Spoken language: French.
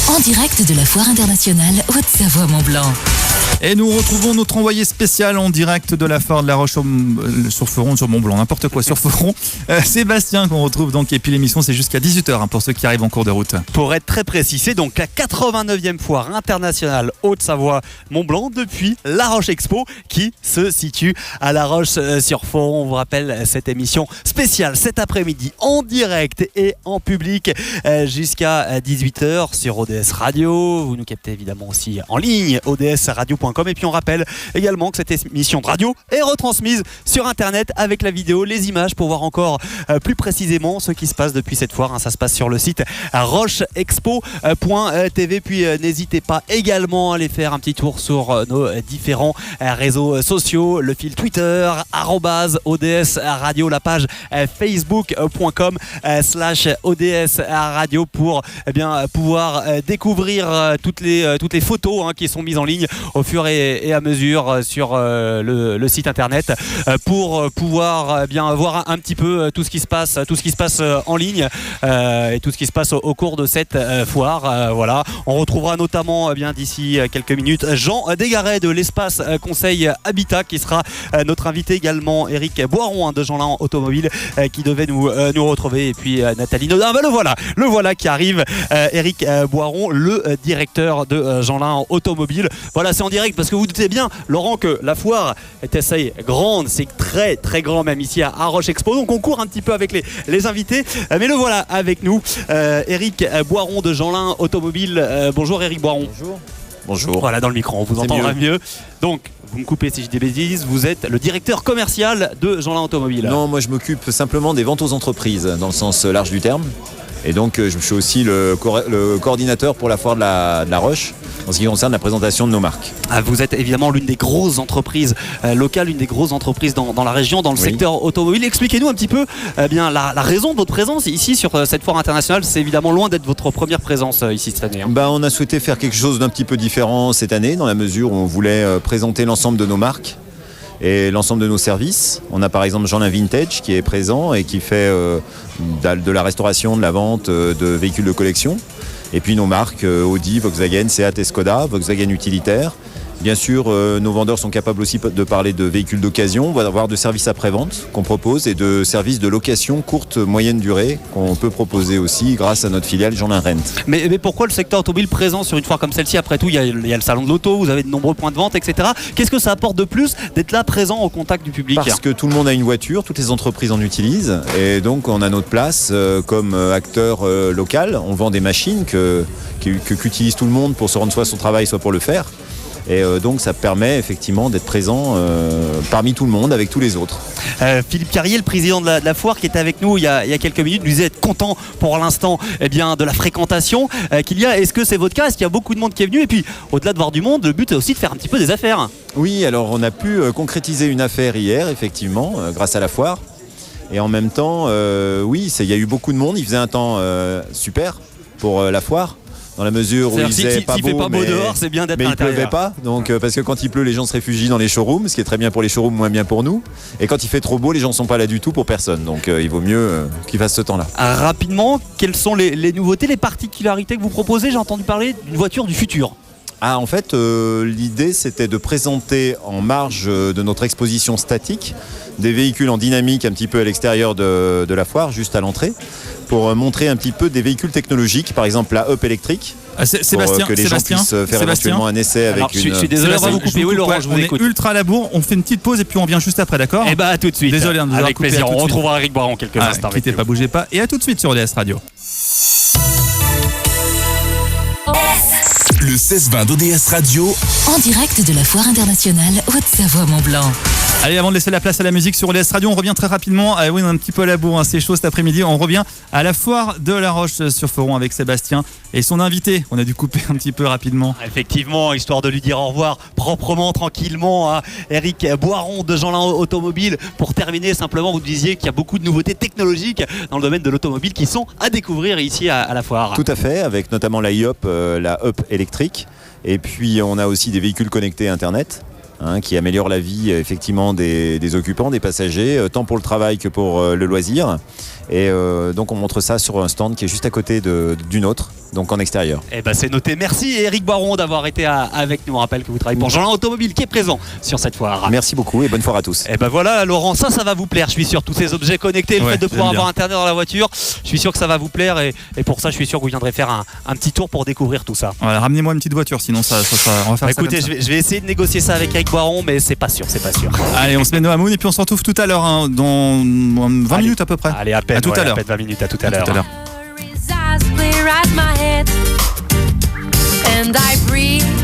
en direct de la Foire internationale Haute-Savoie-Mont-Blanc. Et nous retrouvons notre envoyé spécial en direct de la foire de la Roche-sur-Foron, sur Mont-Blanc, n'importe quoi, sur Foron. Sébastien qu'on retrouve donc, et puis l'émission c'est jusqu'à 18h pour ceux qui arrivent en cours de route. Pour être très précis, c'est donc la 89e foire internationale Haute-Savoie-Mont-Blanc depuis La Roche Expo qui se situe à La Roche-sur-Foron. On vous rappelle cette émission spéciale cet après-midi en direct et en public jusqu'à 18h sur ODS Radio. Vous nous captez évidemment aussi en ligne, odsradio.com. Et puis on rappelle également que cette émission de radio est retransmise sur internet avec la vidéo, les images pour voir encore plus précisément ce qui se passe depuis cette foire. Ça se passe sur le site rocheexpo.tv. Puis n'hésitez pas également à aller faire un petit tour sur nos différents réseaux sociaux, le fil Twitter @ODS Radio, la page facebook.com/ODS Radio pour pouvoir découvrir toutes les photos qui sont mises en ligne au fur et à mesure sur le site internet pour pouvoir voir un petit peu tout ce qui se passe en ligne et tout ce qui se passe au cours de cette foire. Voilà, on retrouvera notamment d'ici quelques minutes Jean Desgaret de l'espace Conseil Habitat qui sera notre invité, également Eric Boiron de Jeanlin Automobile qui devait nous retrouver, et puis Nathalie Nodin. Le voilà qui arrive, Eric Boiron, le directeur de Jeanlin Automobile. Voilà, c'est en direct parce que vous doutez bien, Laurent, que la foire est assez grande, c'est très très grand même ici à Roche Expo, donc on court un petit peu avec les invités, mais le voilà avec nous, Eric Boiron de Jeanlin Automobile. Bonjour Eric Boiron. Bonjour. Voilà, dans le micro, on vous entendra mieux. Donc, vous me coupez si je dis des bêtises, vous êtes le directeur commercial de Jeanlin Automobile. Non, moi je m'occupe simplement des ventes aux entreprises, dans le sens large du terme. Et donc je suis aussi le coordinateur pour la foire de la Roche en ce qui concerne la présentation de nos marques. Vous êtes évidemment l'une des grosses entreprises locales, l'une des grosses entreprises dans la région, dans le secteur automobile. Expliquez-nous un petit peu la raison de votre présence ici sur cette foire internationale. C'est évidemment loin d'être votre première présence ici cette année. On a souhaité faire quelque chose d'un petit peu différent cette année, dans la mesure où on voulait présenter l'ensemble de nos marques et l'ensemble de nos services. On a par exemple Jeanlin Vintage qui est présent et qui fait de la restauration, de la vente de véhicules de collection. Et puis nos marques Audi, Volkswagen, Seat et Skoda, Volkswagen utilitaire. Bien sûr, nos vendeurs sont capables aussi de parler de véhicules d'occasion. On va avoir de services après-vente qu'on propose et de services de location courte, moyenne durée qu'on peut proposer aussi grâce à notre filiale Jeanlin Rent. Mais pourquoi le secteur automobile présent sur une foire comme celle-ci? Après tout, il y a le salon de l'auto, vous avez de nombreux points de vente, etc. Qu'est-ce que ça apporte de plus d'être là présent au contact du public? Parce que tout le monde a une voiture, toutes les entreprises en utilisent. Et donc on a notre place comme acteur local. On vend des machines qu'utilise tout le monde pour se rendre soit à son travail, soit pour le faire. Et donc ça permet effectivement d'être présent parmi tout le monde, avec tous les autres. Philippe Carrier, le président de la foire, qui était avec nous il y a quelques minutes, nous disait être content pour l'instant de la fréquentation qu'il y a. Est-ce que c'est votre cas? Est-ce qu'il y a beaucoup de monde qui est venu? Et puis au-delà de voir du monde, le but est aussi de faire un petit peu des affaires. Oui, alors on a pu concrétiser une affaire hier, effectivement, grâce à la foire. Et en même temps, il y a eu beaucoup de monde. Il faisait un temps super pour la foire. Dans la mesure où il faisait pas beau, dehors, c'est bien d'être à mais il l'intérieur. pleuvait pas, donc parce que quand il pleut, les gens se réfugient dans les showrooms, ce qui est très bien pour les showrooms, moins bien pour nous. Et quand il fait trop beau, les gens sont pas là du tout pour personne. Donc il vaut mieux qu'ils fassent ce temps-là. Rapidement, quelles sont les nouveautés, les particularités que vous proposez? J'ai entendu parler d'une voiture du futur. En fait, l'idée c'était de présenter en marge de notre exposition statique des véhicules en dynamique un petit peu à l'extérieur de la foire, juste à l'entrée, pour montrer un petit peu des véhicules technologiques, par exemple la Up électrique. Sébastien, que les gens puissent faire éventuellement un essai avec je suis désolé, on va vous couper. Oui, Laurent, je vous écoute. On est ultra à la bourre, on fait une petite pause et puis on vient juste après, d'accord? Et à tout de suite. Désolé de nous avoir avec coupé. plaisir, on retrouvera Eric Boiron quelques instants. Quittez pas, bougez pas, et à tout de suite sur ODS Radio. Le 16-20 d'ODS Radio, en direct de la Foire internationale Haute-Savoie-Mont-Blanc. Allez, avant de laisser la place à la musique sur ODS Radio, on revient très rapidement. Oui, on est un petit peu à la bourre, c'est chaud cet après-midi. On revient à la foire de La Roche-sur-Foron avec Sébastien et son invité. On a dû couper un petit peu rapidement. Effectivement, histoire de lui dire au revoir proprement, tranquillement à Eric Boiron de Jeanlin Automobile. Pour terminer, simplement, vous disiez qu'il y a beaucoup de nouveautés technologiques dans le domaine de l'automobile qui sont à découvrir ici à la foire. Tout à fait, avec notamment la Up, la Up électrique. Et puis on a aussi des véhicules connectés Internet. Qui améliore la vie effectivement des occupants, des passagers, tant pour le travail que pour le loisir. Et donc on montre ça sur un stand qui est juste à côté d'une autre. donc en extérieur. Eh ben c'est noté. Merci Eric Baron d'avoir été avec nous. On rappelle que vous travaillez pour Jeanlin Automobile qui est présent sur cette foire. Merci beaucoup et bonne foire à tous. Et ben voilà Laurent, ça va vous plaire, je suis sûr, tous ces objets connectés, le Ouais, fait de pouvoir j'aime avoir internet dans la voiture, je suis sûr que ça va vous plaire et pour ça je suis sûr que vous viendrez faire un petit tour pour découvrir tout ça. Voilà, ramenez-moi une petite voiture, sinon ça on va faire ça. Écoutez, comme ça. je vais essayer de négocier ça avec Eric Baron, mais c'est pas sûr. Allez, on se met nos Hamoun et puis on se retrouve tout à l'heure, hein, dans 20 minutes à peu près. Allez, à peine, À tout à l'heure. 20 minutes, à tout à À l'heure. tout à l'heure. Eyes clear as my head, and I breathe